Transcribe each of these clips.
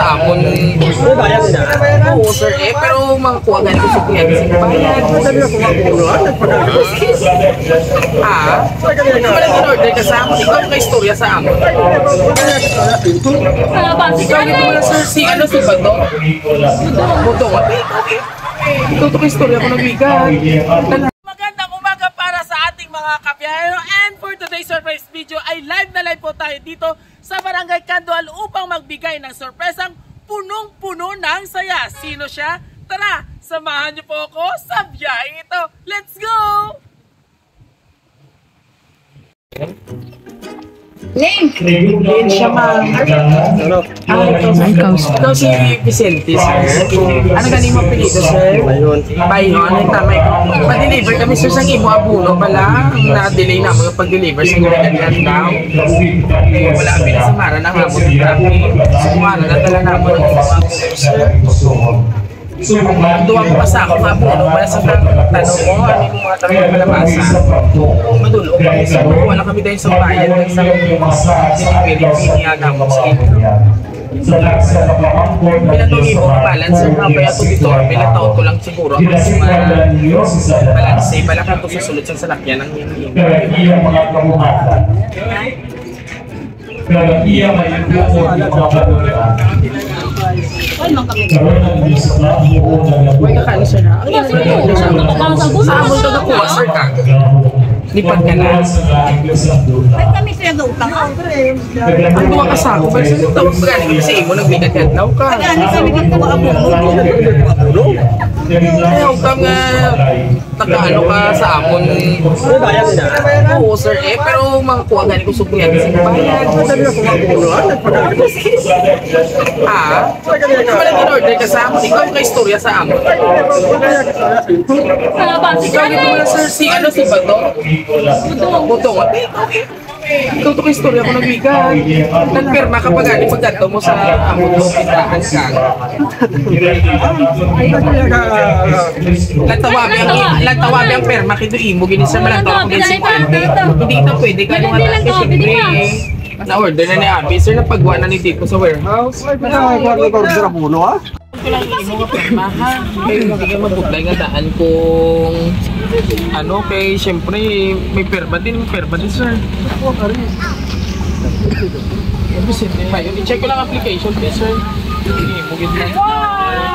sa amon. Oo sir eh, pero makakuha ganito sa kuya kasi bayad. Ano ba nang in-order ka sa amon? Ikaw ka istorya sa amon. Ikaw dito wala sir, si Bato? Budong, ikaw ka istorya ko nagbigan. Magandang umaga para sa ating mga kapiyahero, and for today's surprise video ay live na live po tayo dito sa Barangay Candual upang magbigay ng sorpresang punong-puno ng saya. Sino siya? Tara, samahan niyo po ako sa biyahe ito. Let's go! Link! Link siya, ma'am. Ikaw si Vicente, sir. Ano galing mo apelido, sir? Bayhon. Ay, tama. Pa-deliver kami, sir, sa Imo Abuno pala. Na-delay na mo yung pag-deliver sa Ganyan daw. Wala kami na sa Mara ng hamon ng traffic. So, kumano na tala na mo ng Imo Abuno, sir. Duwang pasa ako nga po, wala sa tanong mo, ano yung mga tanong na malabasa. Madulo kami sa wala kami dahil sa bayan, dahil sa Pilipinia naman sa ito. Pinatungin mo ang balance, sir, na ba ito dito, bilang taon ko lang siguro ako sa balance, bala ka ito susunod sa salakyan ng Uy, kakano siya na? Sa amon ka nakuha, sir ka? Lipad ka na? Ba't kami sila gautang? Ang duwa ka sa ako, ba sir? Tawag ba galing kasi imo, nagbigat-gatlaw ka? Kagani kami dito mga abuno. Ayaw ka nga, nagkaano ka sa amon. Oo, sir eh, pero makakuha galing ko sukuya kasi bayad. Ano ba nang in-order ka sa amon? Ikaw ka istorya sa amon. Ikaw dito wala sir, si Bato? Budong, ikaw ito ka istorya ko nagbigan. Nagpirma ka pa gani pagdato mo sa amon mo, pindahan ka. Lantawabi ang perma kito imo, ginisar malantawa ko din si hindi ito pwede ka nung atas kasi siyempre na-order na ni Abby. Sir, napagawa na ni Tito sa warehouse. Order ang puno ha? Ito lang imo nga perma ha. Pero hindi ka mabuklay nga daan kung ano kay siyempre may perma din sir. I-check ko lang application please sir.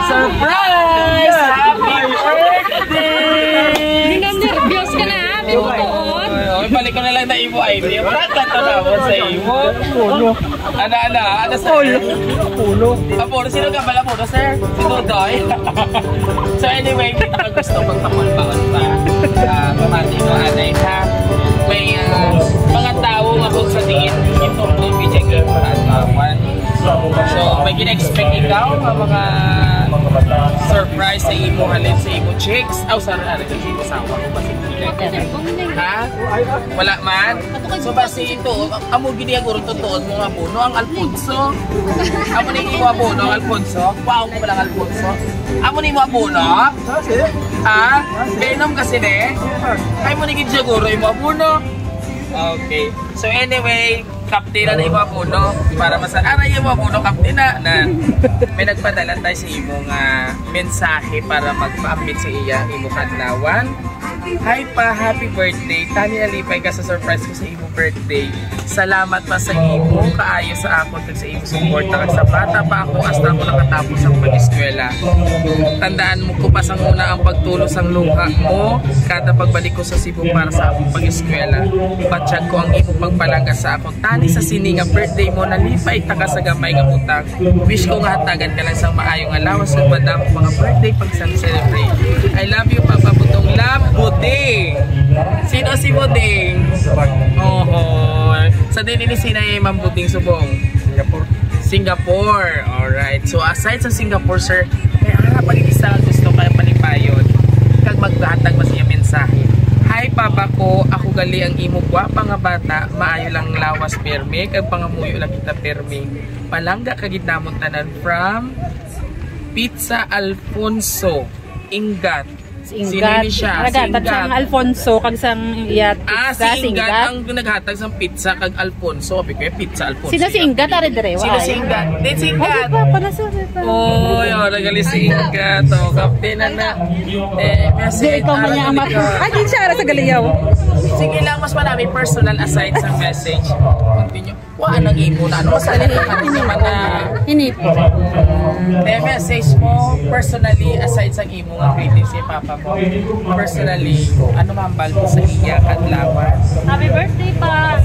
Surprise! Happy birthday! Nervyos ka na, binutuon. Balik ko na lang na Imo ID. Pagkanto na mo sa Imo. Ano sa Puno. Puno, sino ka pala Puno, sir? Si Tutoy. So anyway, kita ka gusto magpapalpaon pa. Pamati ko, anay ha. May mga tao nga po sa tingin ito may video game para at so may gina-expect ikaw mga surprise sa imo halin sa imo chicks. Sana na rin yung asawa ko ba ha? Wala man? So basi ito, amo giniguro tutuon mo nga Puno ang Alfonso. Amo na yung Abuno ang Alfonso? Wow mo palang Alfonso? Amo na yung Abuno? Ha? Venom kasi ne? Ay mo naging siguro yung Abuno? Okay. So anyway, kaptena na yung Abuno para masaaray yung Abuno kaptena na may nagpadala tayo sa imong mensahe para magpa-update sa iya imong kadlawan. Hi pa, happy birthday. Tani nalipay ka sa surprise ko sa imong birthday. Salamat pa sa imo kaayo sa ako tag sa imong support kag sa bata pa ako hasta ako nakatapos ang pag-eskwela. Tandaan mo ko pa sang una ang pagtulos ang luha mo kada pagbalik ko sa Cebu para sa akong pag-eskwela. Patsyag ko ang imong pagpalangga sa akong tani sa sini nga birthday mo nalipay ta ka sa gamay nga utang. Wish ko nga hatagan ka lang sa maayong alawas ug madamo mga birthday pag celebrate. I love you Papa Budong Love Buding. Sino si Buding? Sa din ini sinay Ma'am Buding Subong? Singapore. Alright. So aside sa Singapore sir, may pag-isa gusto kaya palipayon kag maghatag mas iya mensahe. Hi Papa ko, ako gali ang imo gwapa nga bata, maayo lang lawas permi kag pangamuyo lang kita permi. Palangga kagid namon tanan from Pizza Alfonso Ingat Si Ingat. Sino siya? Naghatag sang Alfonso kag sang iyat. Si Ingat ang naghatag sang pizza kag Alfonso. Abi ko pizza Alfonso. Sino si Ingat ari dire? Sino si Ingat? Di si Ingat. Oh, nagali si Ingat. Oh, kapten na. Message. Ikaw man niya ang ay, di siya sa Galiyaw. Sige lang, mas marami personal aside sa message. Continue. Wala nang imo na. Ano masali ka naman na Inip. message mo personally aside sa imo nga greeting si Papa mo. Personally, ano mambal mo sa iya kadlawan? Happy birthday pa.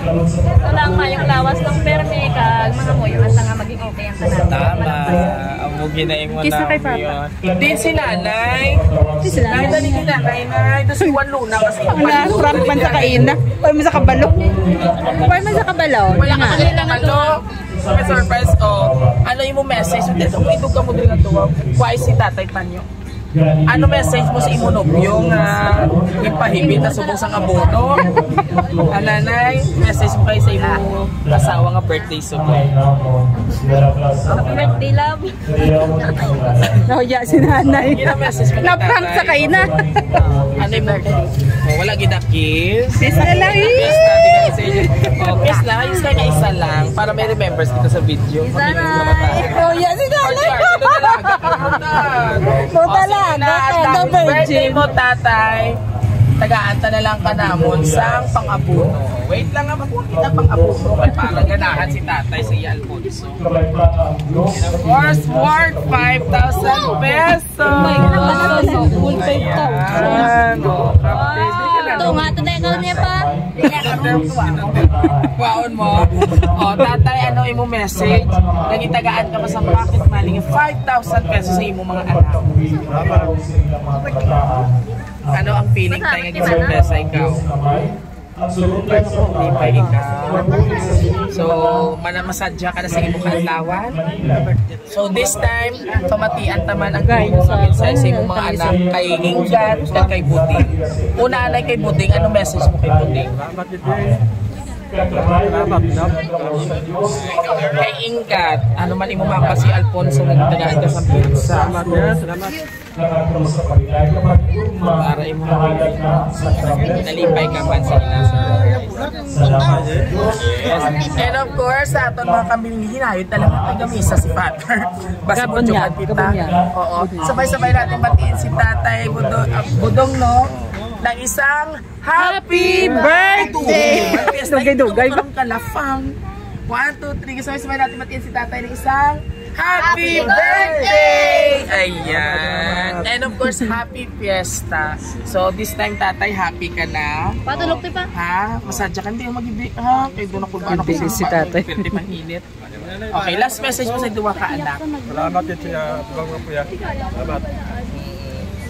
Ito lang mayong lawas ng perme kag mga mo yung asa nga maging okay ang tanan. Tama. Amo ginaing mo na yun. Din si nanay. Si sila. Nakita ni kita kay nay. Ito si Juan Luna kasi. Wala, prank man sa kaina. Pwede man sa kabalo. Pwede man sa kabalo. Wala ka kanina nga to. May surprise ko. Ano yung message? Dito mo idog ka mo din na to. Why si Tatay Panyo? Ano message mo sa imo yung ipahibit na subong sang abono? Nanay, message mo kayo sa imo asawa nga birthday subong. Happy birthday, love. Nahuya si nanay. Na-prank sa kaina. Ano yung birthday? Wala gida kiss. Kiss na lang eh. Kiss natin kasi sa inyo. Kiss lang. Kiss ka niya isa lang para may remembers kita sa video. Isa na. Nahuya si nanay. Happy birthday mo, tatay. Tagaanta na lang ka namon sa pang-apuno. Wait lang nga, makuha kita pang-apuno. Para ganahan si tatay sa Alfonso. And of course, worth 5,000 pesos. Full 5,000. Ayan. Ito nga, ito na ikaw niya pa. Waon mo. Tatay, ano imo message? Nagitagaan ka ba sa pocket money 5,000 pesos sa imo mga anak? Ano ang feeling tayo nga gisurpresa ikaw? Lipay ikaw. So, masadya ka na sa imong kaadlawan. So, this time, pamatian taman ang sa imong mga anak kay Ingat at kay Buding. Una anay kay Buding, ano message mo kay Buding? Kay Ingat, ano man imo mapa si Alfonso nagtagaan ka sa pizza. Salamat. Para imo nalipay ka man sa inasa. And of course, sa aton mga kambing hinayod talaga kay gamisa si Father. Basta mo jokan kita. Oo. Sabay-sabay natin batiin si Tatay Budong no ng isang Happy Birthday! Dugay-dugay ba? Kalafang. 1, 2, 3. Sabay-sabay natin batiin si Tatay ng isang Happy Birthday! Ayan. And of course, Happy Fiesta. So, this time, Tatay, happy ka na? Patulog ti pa? Ha? Masadya ka, hindi yung mag-ibig. Ha? Kaya doon ako ba? Ano si Tatay? Pwede pang init. Okay, last message mo sa duwa ka, anak. Salamat din siya. Salamat.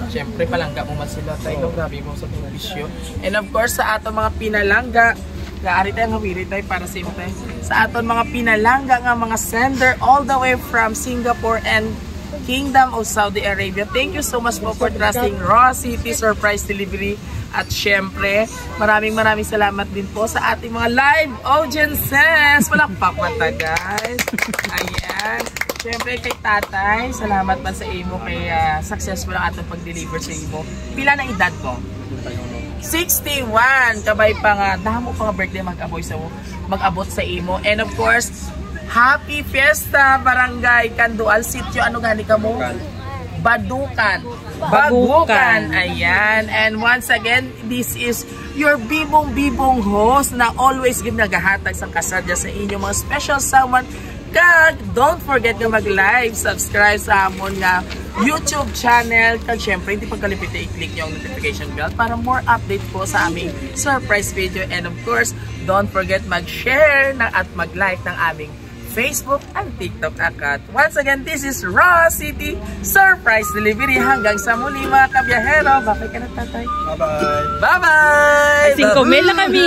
Siyempre, palangga mo man sila tayo. Grabe mo sa bisyo. And of course, sa ato mga pinalangga, gaari tayo hawiri tayo para sa imo tayo. Sa aton mga pinalangga nga mga sender all the way from Singapore and Kingdom of Saudi Arabia. Thank you so much po for trusting Raw City Surprise Delivery. At syempre, maraming salamat din po sa ating mga live audiences. Palakpak mata guys. Ayan. Syempre kay Tatay, salamat man sa imo kay successful ang atong pag-deliver sa imo. Pila na edad mo? 61. Kabay pa nga, damo pa nga birthday mag-abot sa imo. And of course, Happy Fiesta Barangay Candual Sitio. Ano gani ka mo? Bagukan. Ayan. And once again, this is your bibong host na always nagahatag sa kasadya sa inyo mga special someone. Kag, don't forget na mag-like, subscribe sa amon nga YouTube channel. Kag syempre, hindi pagkalipit na i-click nyo ang notification bell para more update po sa aming surprise video. And of course, don't forget mag-share at mag-like ng aming Facebook and TikTok account. Once again, this is Raw City Surprise Delivery. Hanggang sa muli mga kabiyahero. Bye-bye ka na, Tatay. Bye-bye. Bye-bye! 5,000 na kami!